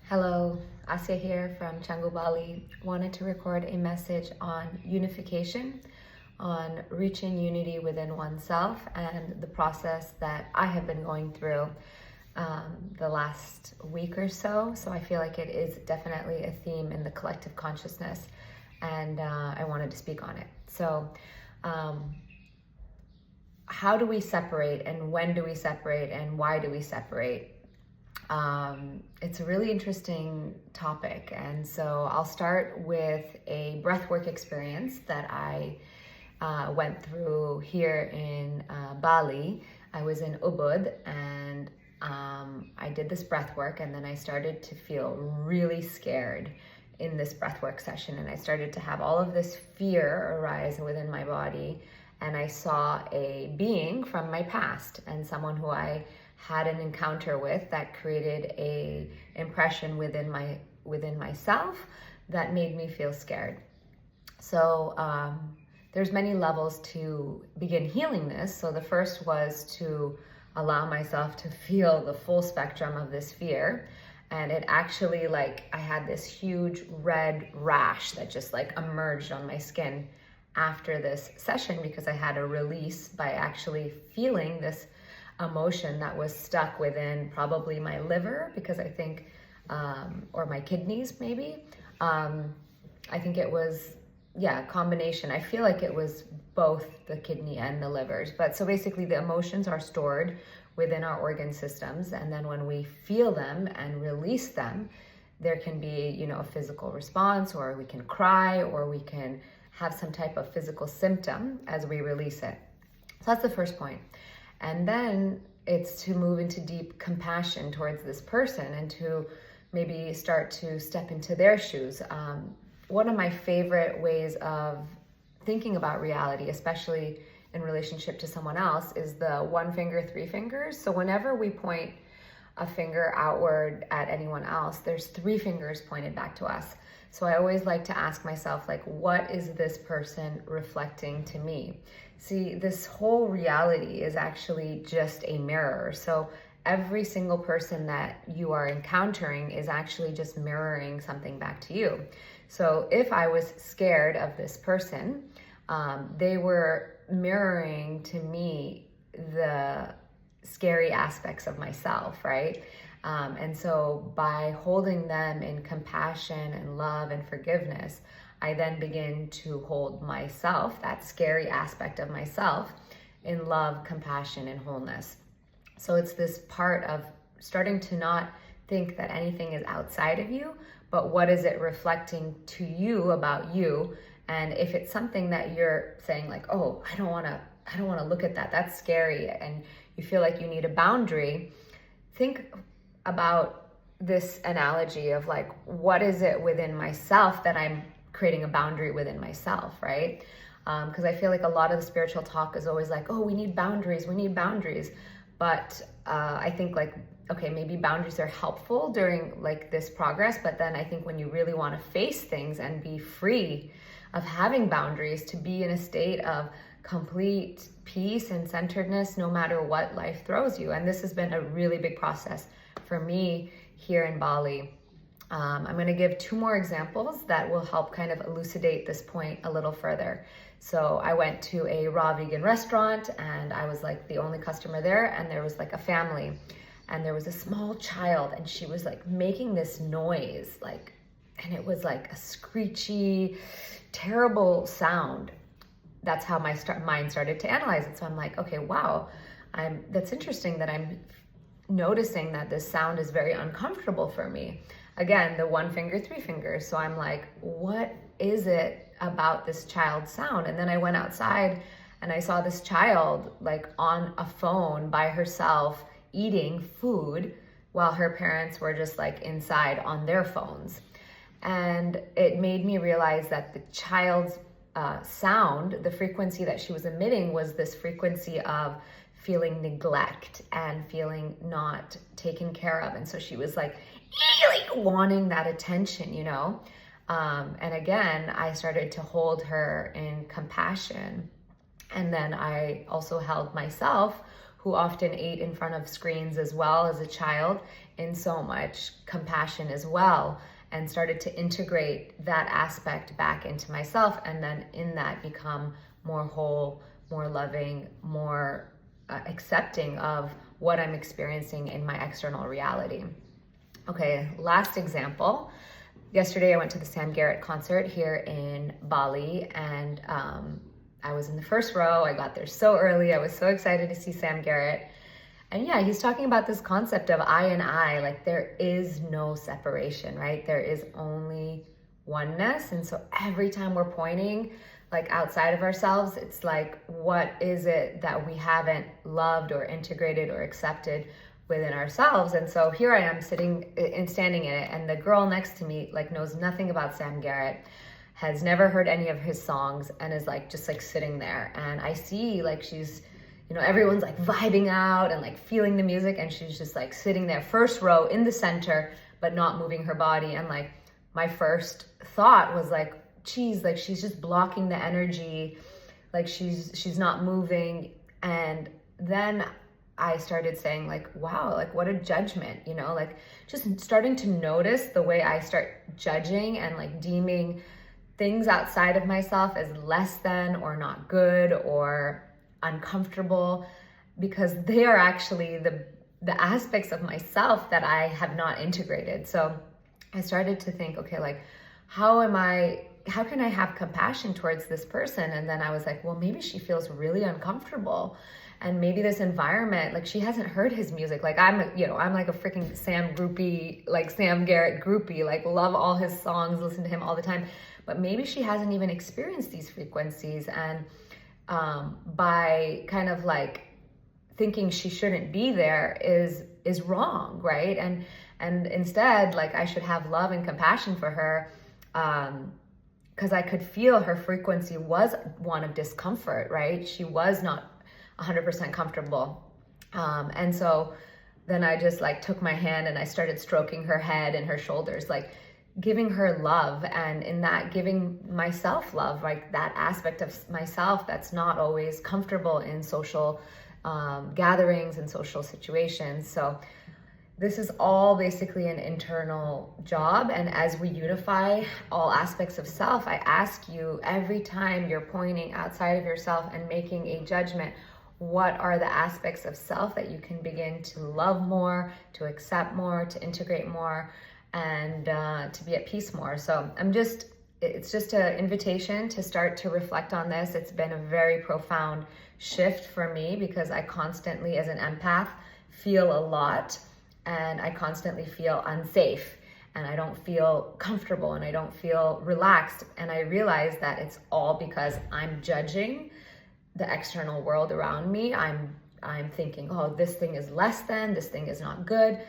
Hello, Asya here from Canggu, Bali. Wanted to record a message on unification, on reaching unity within oneself, and the process that I have been going through the last week or so. So I feel like it is definitely a theme in the collective consciousness, and I wanted to speak on it. So, how do we separate, and when do we separate, and why do we separate? It's a really interesting topic, and so I'll start with a breathwork experience that I went through here in Bali. I was in Ubud, and I did this breathwork, and then I started to feel really scared in this breathwork session, and I started to have all of this fear arise within my body, and I saw a being from my past and someone who I had an encounter with that created a impression within myself that made me feel scared. So there's many levels to begin healing this. So the first was to allow myself to feel the full spectrum of this fear. And it actually, I had this huge red rash that just emerged on my skin after this session, because I had a release by actually feeling this emotion that was stuck within probably my liver, because I think, or my kidneys maybe. I think it was, a combination. I feel like it was both the kidney and the livers. But so basically the emotions are stored within our organ systems. And then when we feel them and release them, there can be, a physical response, or we can cry, or we can have some type of physical symptom as we release it. So that's the first point. And then it's to move into deep compassion towards this person and to maybe start to step into their shoes. One of my favorite ways of thinking about reality, especially in relationship to someone else, is the one finger, three fingers. So whenever we point a finger outward at anyone else, there's three fingers pointed back to us. So I always like to ask myself, what is this person reflecting to me? See, this whole reality is actually just a mirror. So every single person that you are encountering is actually just mirroring something back to you. So if I was scared of this person, they were mirroring to me the scary aspects of myself, right? And so by holding them in compassion and love and forgiveness, I then begin to hold myself, that scary aspect of myself, in love, compassion, and wholeness. So it's this part of starting to not think that anything is outside of you, but what is it reflecting to you about you? And if it's something that you're saying oh, I don't want to look at that, that's scary, and you feel like you need a boundary, think about this analogy of what is it within myself that I'm creating a boundary within myself, right? Because I feel like a lot of the spiritual talk is always oh, we need boundaries. But I think okay, maybe boundaries are helpful during this progress, but then I think when you really want to face things and be free of having boundaries, to be in a state of complete peace and centeredness no matter what life throws you. And this has been a really big process for me here in Bali. I'm going to give two more examples that will help kind of elucidate this point a little further. So I went to a raw vegan restaurant, and I was the only customer there, and there was a family, and there was a small child, and she was making this noise, and it was a screechy, terrible sound. That's how my mind started to analyze it. So I'm okay, wow, that's interesting that I'm noticing that this sound is very uncomfortable for me. Again, the one finger, three fingers. So I'm what is it about this child's sound? And then I went outside and I saw this child on a phone by herself eating food while her parents were just inside on their phones. And it made me realize that the child's sound, the frequency that she was emitting, was this frequency of feeling neglect and feeling not taken care of. And so she was wanting that attention, and again, I started to hold her in compassion. And then I also held myself, who who often ate in front of screens as well as a child, in so much compassion as well, and started to integrate that aspect back into myself, and then in that become more whole, more loving, more accepting of what I'm experiencing in my external reality. Okay, last example. Yesterday I went to the Sam Garrett concert here in Bali, and I was in the first row. I got there so early. I was so excited to see Sam Garrett. And yeah, he's talking about this concept of I and I, like there is no separation, right? There is only oneness. And so every time we're pointing like outside of ourselves, it's like, what is it that we haven't loved or integrated or accepted within ourselves? And so here I am sitting and standing in it, and the girl next to me like knows nothing about Sam Garrett, has never heard any of his songs, and is like just like sitting there. And I see like she's, you know, everyone's like vibing out and like feeling the music, and she's just like sitting there first row in the center, but not moving her body. And like my first thought was like, geez, like she's just blocking the energy, like she's not moving. And then I started saying like, wow, like what a judgment, you know, like just starting to notice the way I start judging and like deeming things outside of myself as less than or not good or uncomfortable, because they are actually the aspects of myself that I have not integrated. So I started to think, okay, like how can I have compassion towards this person? And then I was like, well, maybe she feels really uncomfortable, and maybe this environment, like she hasn't heard his music. Like I'm like a freaking Sam groupie, like Sam Garrett groupie, like love all his songs, listen to him all the time. But maybe she hasn't even experienced these frequencies, and by kind of like thinking she shouldn't be there is wrong, right? And instead, like I should have love and compassion for her, because I could feel her frequency was one of discomfort, right? She was not 100% comfortable. And so then I just like took my hand and I started stroking her head and her shoulders, like giving her love, and in that giving myself love, like that aspect of myself that's not always comfortable in social gatherings and social situations. So this is all basically an internal job. And as we unify all aspects of self, I ask you every time you're pointing outside of yourself and making a judgment, what are the aspects of self that you can begin to love more, to accept more, to integrate more, and to be at peace more. So it's just an invitation to start to reflect on this. It's been a very profound shift for me, because I constantly, as an empath, feel a lot, and I constantly feel unsafe, and I don't feel comfortable, and I don't feel relaxed. And I realize that it's all because I'm judging the external world around me. I'm thinking, oh, this thing is less than, this thing is not good.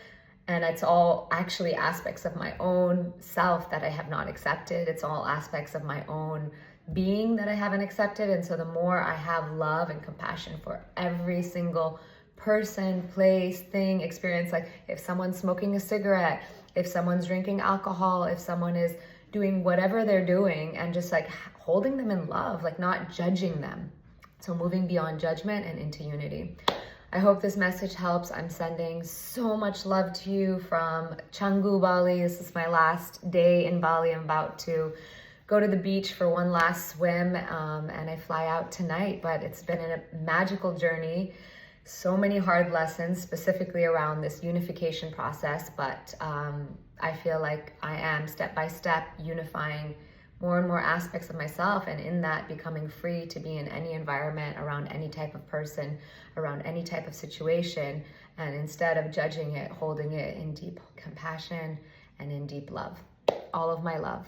And it's all actually aspects of my own self that I have not accepted. It's all aspects of my own being that I haven't accepted. And so the more I have love and compassion for every single person, place, thing, experience, like if someone's smoking a cigarette, if someone's drinking alcohol, if someone is doing whatever they're doing, and just like holding them in love, like not judging them. So moving beyond judgment and into unity. I hope this message helps. I'm sending so much love to you from Canggu, Bali. This is my last day in Bali. I'm about to go to the beach for one last swim, and I fly out tonight. But it's been a magical journey. So many hard lessons, specifically around this unification process. But I feel like I am step by step unifying more and more aspects of myself, and in that becoming free to be in any environment, around any type of person, around any type of situation, and instead of judging it, holding it in deep compassion and in deep love. All of my love.